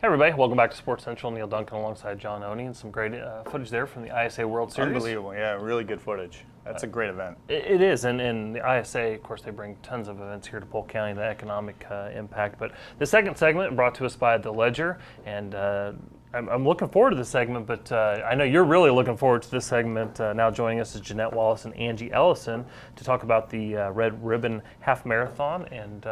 Hey everybody, welcome back to Sports Central. Neal, Duncan alongside John Oney, and some great footage there from the ISA World Series. Unbelievable, yeah, really good footage. That's a great event. It is, and the ISA, of course, they bring tons of events here to Polk County, the economic impact. But the second segment brought to us by The Ledger, and I'm looking forward to this segment, but I know you're really looking forward to this segment. Now joining us is Jeanette, Wallace, and Angie Ellison to talk about the Red Ribbon Half Marathon. And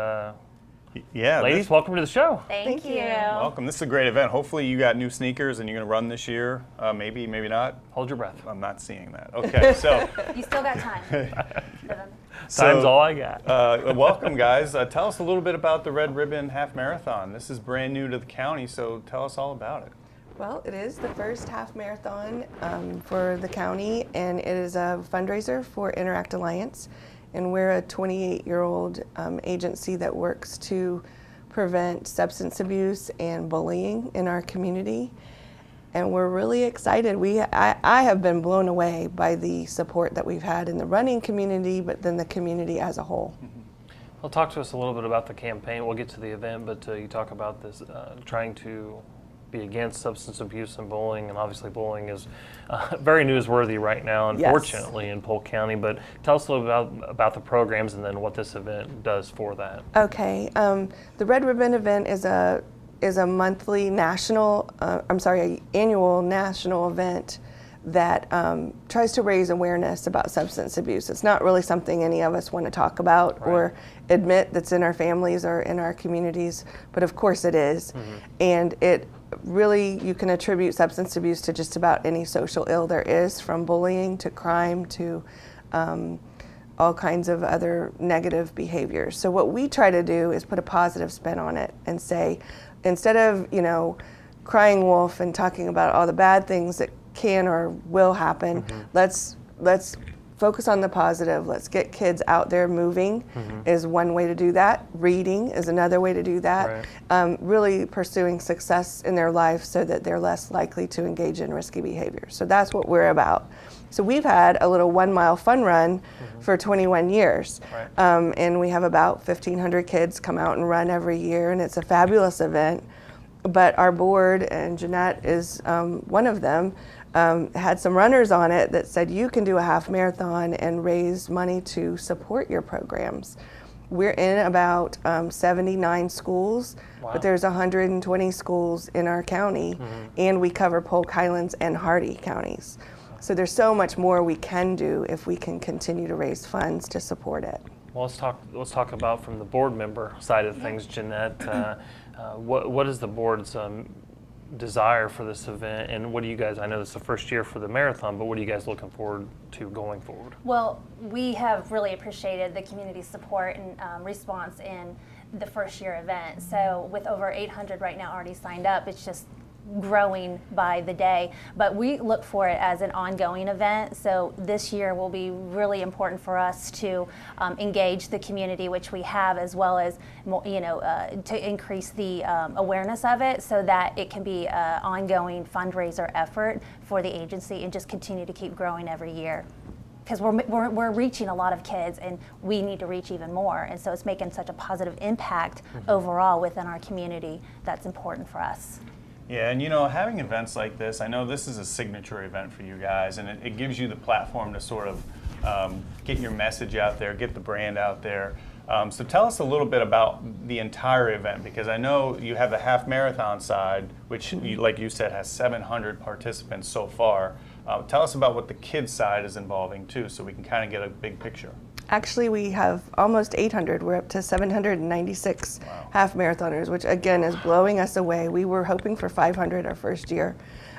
yeah, ladies, welcome to the show. Thank you. Welcome. This is a great event. Hopefully you got new sneakers and you're going to run this year. Maybe, maybe not. Hold your breath. I'm not seeing that. Okay, so. You still got time. Time's all I got. Welcome, guys. Tell us a little bit about the Red Ribbon Half Marathon. This is brand new to the county, so tell us all about it. Well, it is the first half marathon for the county, and it is a fundraiser for InnerAct Alliance. And we're a 28-year-old agency that works to prevent substance abuse and bullying in our community. And we're really excited. I have been blown away by the support that we've had in the running community, but then the community as a whole. Well, talk to us a little bit about the campaign. We'll get to the event, but you talk about this trying to be against substance abuse and bullying, and obviously bullying is very newsworthy right now, unfortunately, in Polk County. But tell us a little bit about the programs and then what this event does for that. Okay, the Red Ribbon event is a monthly national, annual national event that tries to raise awareness about substance abuse. It's not really something any of us want to talk about or admit that's in our families or in our communities, but of course it is. And it really, you can attribute substance abuse to just about any social ill there is, from bullying to crime to all kinds of other negative behaviors. So what we try to do is put a positive spin on it and say, instead of, crying wolf and talking about all the bad things that can or will happen, let's focus on the positive. Let's get kids out there moving is one way to do that. Reading is another way to do that. Really pursuing success in their life so that they're less likely to engage in risky behavior. So that's what we're about. So we've had a little 1 mile fun run for 21 years. And we have about 1,500 kids come out and run every year, and it's a fabulous event. But our board, and Jeanette is one of them, had some runners on it that said you can do a half marathon and raise money to support your programs. We're in about 79 schools, but there's 120 schools in our county, and we cover Polk Highlands and Hardy counties. So there's so much more we can do if we can continue to raise funds to support it. Well, let's talk about from the board member side of things, Jeanette. What is the board's desire for this event, and what do you guys, I know this is the first year for the marathon, but what are you guys looking forward to going forward? Well, we have really appreciated the community support and response in the first year event. So with over 800 right now already signed up, it's just growing by the day, but we look for it as an ongoing event. So this year will be really important for us to engage the community, which we have, as well as to increase the awareness of it, so that it can be an ongoing fundraiser effort for the agency and just continue to keep growing every year. Because we're reaching a lot of kids, and we need to reach even more, and so it's making such a positive impact overall within our community. That's important for us. Yeah, and having events like this, I know this is a signature event for you guys, and it gives you the platform to sort of get your message out there, get the brand out there. So tell us a little bit about the entire event, because I know you have the half marathon side, which, like you said, has 700 participants so far. Tell us about what the kids side is involving too, so we can kind of get a big picture. Actually, we have almost 800. We're up to 796 half marathoners, which again is blowing us away. We were hoping for 500 our first year.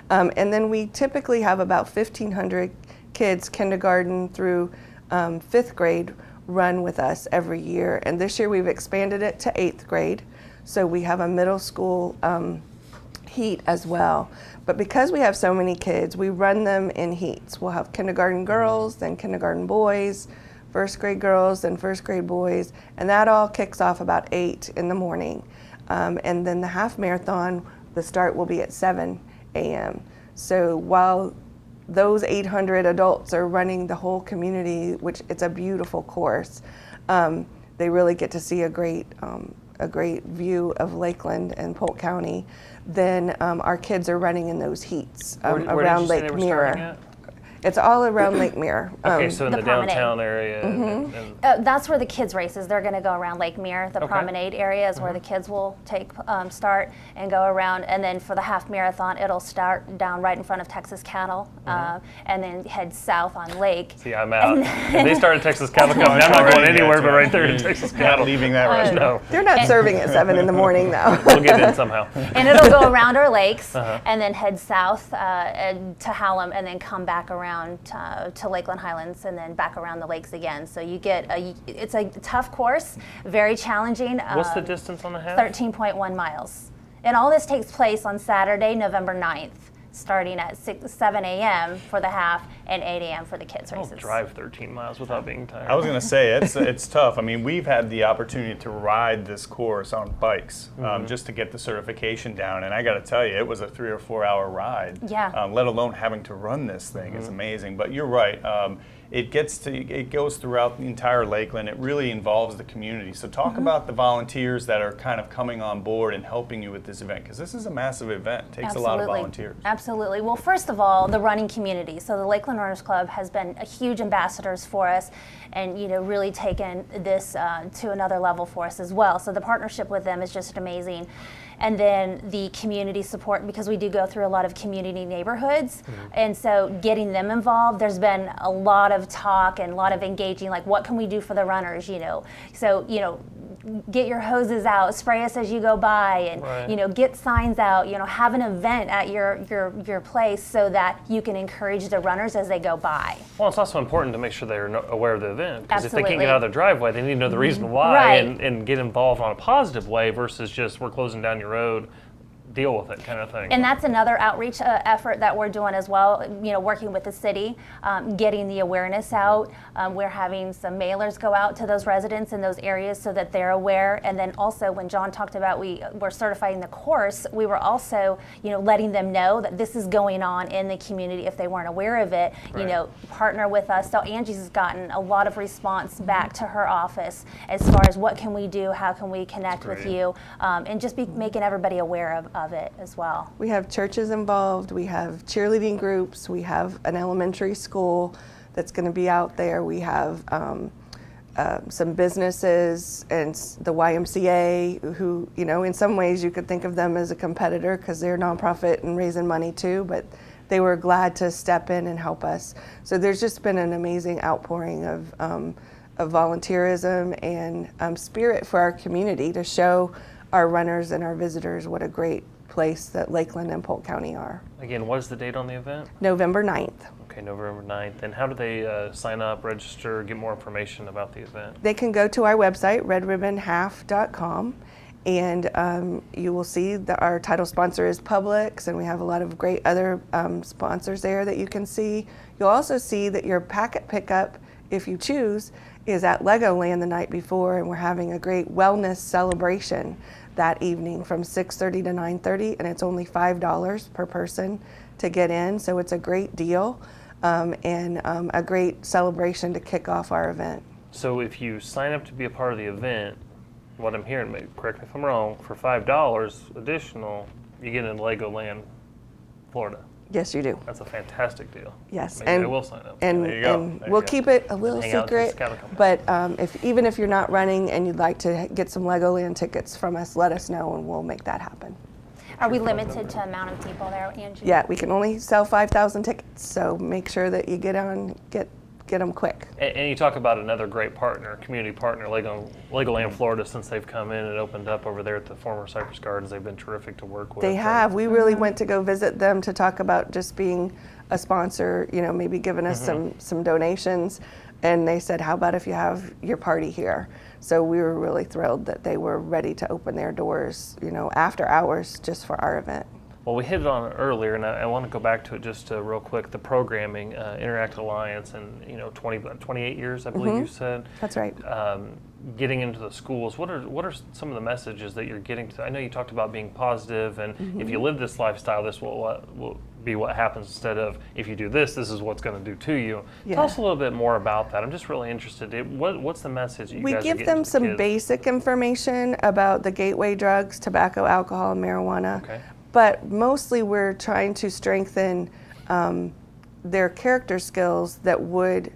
And then we typically have about 1,500 kids, kindergarten through 5th grade, run with us every year. And this year we've expanded it to 8th grade. So we have a middle school heat as well. But because we have so many kids, we run them in heats. We'll have kindergarten girls, then kindergarten boys, 1st grade girls and 1st grade boys, and that all kicks off about 8 in the morning. And then the half marathon, the start will be at 7 a.m. So while those 800 adults are running the whole community, which it's a beautiful course, they really get to see a great a great view of Lakeland and Polk County, then our kids are running in those heats Where did around you say they Lake were starting Mirror. at? It's all around Lake Mirror. Okay, so in The the promenade. downtown area. That's where the kids races. They're going to go around Lake Mirror. The Okay. promenade area is where the kids will start and go around. And then for the half marathon, it'll start down right in front of Texas Cattle, and then head south on Lake. See, I'm out. If they start at Texas Cattle Company, I'm not going anywhere but right there to Texas Not Cattle. leaving that restaurant. No, They're not serving at 7 in the morning though. we'll get in somehow. And it'll go around our lakes and then head south and to Hallam and then come back around to Lakeland Highlands and then back around the lakes again. So you get it's a tough course, very challenging. What's the distance on the half? 13.1 miles. And all this takes place on Saturday, November 9th, starting at 7 a.m. for the half and 8 a.m. for the kids' I'll races. drive 13 miles without being tired. I was going to say it's tough. I mean, we've had the opportunity to ride this course on bikes just to get the certification down, and I got to tell you, it was a 3 or 4 hour ride. Yeah. Let alone having to run this thing. It's amazing. But you're right. It goes throughout the entire Lakeland. It really involves the community. So talk about the volunteers that are kind of coming on board and helping you with this event, because this is a massive event. It takes a lot of volunteers. Absolutely. Well, first of all, the running community. So the Lakeland Runners Club has been a huge ambassadors for us, and really taken this to another level for us as well. So the partnership with them is just amazing. And then the community support, because we do go through a lot of community neighborhoods, and so getting them involved. There's been a lot of talk and a lot of engaging, like what can we do for the runners, So get your hoses out, spray us as you go by, and Right. Get signs out. Have an event at your place so that you can encourage the runners as they go by. Well, it's also important to make sure they're aware of the event, because if they can't Absolutely. get out of their driveway, they need to know the reason why Right. and get involved on a positive way versus just we're closing down your road, deal with it kind of thing. And that's another outreach effort that we're doing as well, working with the city, getting the awareness out. We're having some mailers go out to those residents in those areas so that they're aware. And then also when John talked about we're certifying the course, we were also, letting them know that this is going on in the community if they weren't aware of it, Right. partner with us. So Angie's gotten a lot of response back to her office as far as what can we do, how can we connect with Great. you, and just be making everybody aware of it as well. We have churches involved, we have cheerleading groups, we have an elementary school that's going to be out there, we have some businesses and the YMCA who, in some ways you could think of them as a competitor because they're nonprofit and raising money too, but they were glad to step in and help us. So there's just been an amazing outpouring of volunteerism and spirit for our community to show our runners and our visitors what a great place that Lakeland and Polk County are. Again, what is the date on the event? November 9th. Okay, November 9th. And how do they sign up, register, get more information about the event? They can go to our website, redribbonhalf.com, and you will see that our title sponsor is Publix, and we have a lot of great other sponsors there that you can see. You'll also see that your packet pickup, if you choose, is at Legoland the night before, and we're having a great wellness celebration that evening from 6:30 to 9:30, and it's only $5 per person to get in, so it's a great deal and a great celebration to kick off our event. So if you sign up to be a part of the event, what I'm hearing, correct me if I'm wrong, for $5 additional, you get into Legoland, Florida. Yes, you do. That's a fantastic deal. Yes, Maybe I will sign up. and, There you go. and There you we'll go. keep it a little Hang out at the secret. Scout Company. But even if you're not running and you'd like to get some Legoland tickets from us, let us know and we'll make that happen. Are we limited to amount of people there, Angie? Yeah, we can only sell 5,000 tickets, so make sure that you get them quick. And you talk about another great partner, community partner, Legoland Florida, since they've come in and opened up over there at the former Cypress Gardens. They've been terrific to work with. They have. We really went to go visit them to talk about just being a sponsor, maybe giving us some donations. And they said, how about if you have your party here? So we were really thrilled that they were ready to open their doors, after hours just for our event. Well, we hit it on earlier, and I want to go back to it just real quick. The programming, InnerAct Alliance, and 28 years, I believe you said. That's right. Getting into the schools. What are some of the messages that you're getting to? I know you talked about being positive, and if you live this lifestyle, this will be what happens instead of if you do this, this is what's going to do to you. Yeah. Tell us a little bit more about that. I'm just really interested. What's the message you We guys are give getting them to the some kids? basic information about the gateway drugs, tobacco, alcohol, and marijuana. Okay. But mostly we're trying to strengthen their character skills that would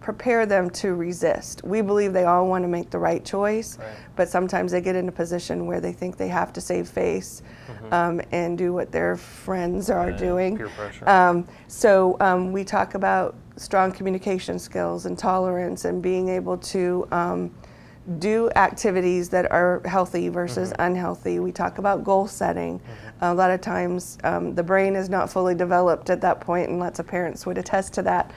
prepare them to resist. We believe they all want to make the right choice, Right. but sometimes they get in a position where they think they have to save face and do what their friends are Right, doing. peer pressure. So we talk about strong communication skills and tolerance and being able to do activities that are healthy versus unhealthy. We talk about goal setting. A lot of times the brain is not fully developed at that point, and lots of parents would attest to that.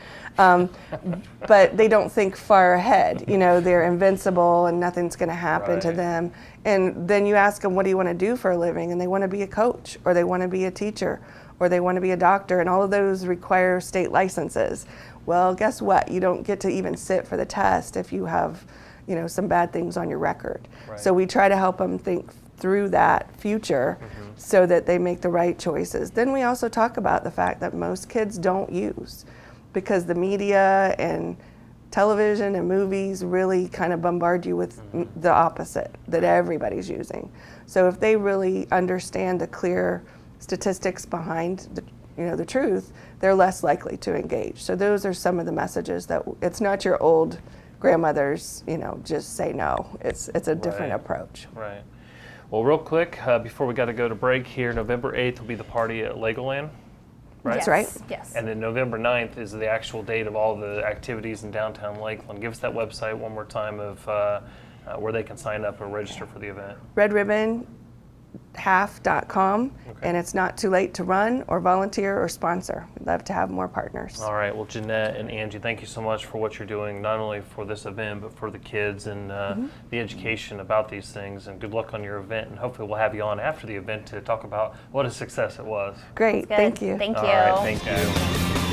But they don't think far ahead. You know, they're invincible and nothing's going to happen to Right. them. And then you ask them, what do you want to do for a living? And they want to be a coach, or they want to be a teacher, or they want to be a doctor, and all of those require state licenses. Well, guess what? You don't get to even sit for the test if you have, you know, some bad things on your record. Right. So we try to help them think through that future so that they make the right choices. Then we also talk about the fact that most kids don't use, because the media and television and movies really kind of bombard you with the opposite that everybody's using. So if they really understand the clear statistics behind the truth, they're less likely to engage. So those are some of the messages that it's not your old grandmother's, just say no. It's a different Right. approach. Right. Well, real quick, before we got to go to break here, November 8th will be the party at Legoland. Right? That's Yes, right. Yes. And then November 9th is the actual date of all the activities in downtown Lakeland. Give us that website one more time of where they can sign up and register for the event. Red Ribbon half.com, Okay. and it's not too late to run or volunteer or sponsor. We'd love to have more partners. All right. Well, Jeanette and Angie, thank you so much for what you're doing, not only for this event, but for the kids and the education about these things. And good luck on your event. And hopefully we'll have you on after the event to talk about what a success it was. Great, Good. thank you. Thank you. All right. Thank you.